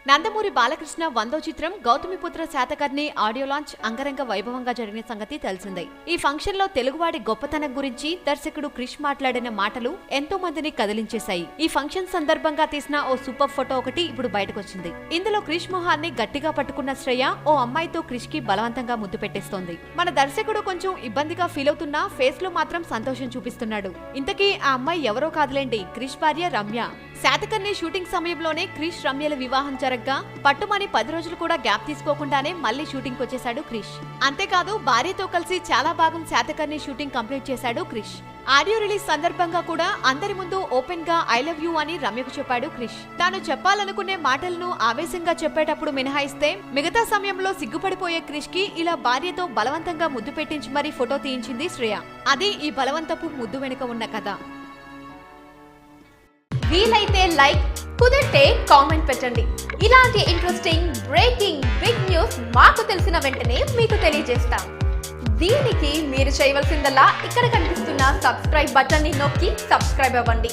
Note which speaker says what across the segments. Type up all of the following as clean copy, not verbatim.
Speaker 1: నందమూరి బాలకృష్ణ 100వ చిత్రం Gautamiputra Satakarni audio launch అంగరంగ వైభవంగా జరిగిన సంగతి తెలిసిందే. ఈ ఫంక్షన్ లో తెలుగువాడి గొప్పతనం గురించి దర్శకుడు క్రిష్ మాట్లాడిన మాటలు ఎంతో మందిని కదిలించేశాయి. ఈ ఫంక్షన్ సందర్భంగా తీసిన ఓ సూపర్ ఫోటో ఒకటి ఇప్పుడు బయటకొచ్చింది. ఇందులో క్రిష్ మొహాన్ని గట్టిగా పట్టుకున్న శ్రేయ ఓ అమ్మాయితో క్రిష్ కి బలవంతంగా ముద్దు పెట్టేస్తోంది. మన దర్శకుడు కొంచెం ఇబ్బందిగా ఫీల్ అవుతున్నా ఫేస్ లో మాత్రం సంతోషం చూపిస్తున్నాడు. ఇంతకీ ఆ అమ్మాయి ఎవరో కాదులేండి, క్రిష్ భార్య రమ్య. శాతకర్ణి షూటింగ్ సమయంలోనే క్రిష్ రమ్యల వివాహం జరగ్గా పట్టుమని 10 రోజులు కూడా గ్యాప్ తీసుకోకుండానే మళ్లీ షూటింగ్ వచ్చేశాడు క్రిష్. అంతేకాదు భార్యతో కలిసి చాలా భాగం శాతకర్ణి షూటింగ్ కంప్లీట్ చేశాడు క్రిష్. ఆడియో రిలీజ్ సందర్భంగా కూడా అందరి ముందు ఓపెన్ గా ఐ లవ్ యూ అని రమ్యకు చెప్పాడు క్రిష్. తాను చెప్పాలనుకునే మాటలను ఆవేశంగా చెప్పేటప్పుడు మినహాయిస్తే మిగతా సమయంలో సిగ్గుపడిపోయే క్రిష్ కి ఇలా భార్యతో బలవంతంగా ముద్దు పెట్టించి మరీ ఫోటో తీయించింది శ్రేయ. అది ఈ బలవంతపు ముద్దు వెనుక ఉన్న కథ.
Speaker 2: వీలైతే లైక్, కుదిరితే కామెంట్ పెట్టండి. ఇలాంటి ఇంట్రెస్టింగ్ బ్రేకింగ్ బిగ్ న్యూస్ మాకు తెలిసిన వెంటనే మీకు తెలియజేస్తాం. దీనికి మీరు చేయవలసిందల్లా ఇక్కడ కనిపిస్తున్న సబ్స్క్రైబ్ బటన్ ని నొక్కి సబ్స్క్రైబ్ అవ్వండి.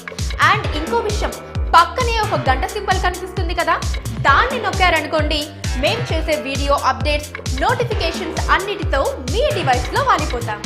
Speaker 2: అండ్ ఇంకో విషయం, పక్కనే ఒక గంట సింబల్ కనిపిస్తుంది కదా, దాన్ని నొక్కారనుకోండి మేం చేసే వీడియో అప్డేట్స్, నోటిఫికేషన్స్ అన్నిటితో మీ డివైస్ లో వాలిపోతాం.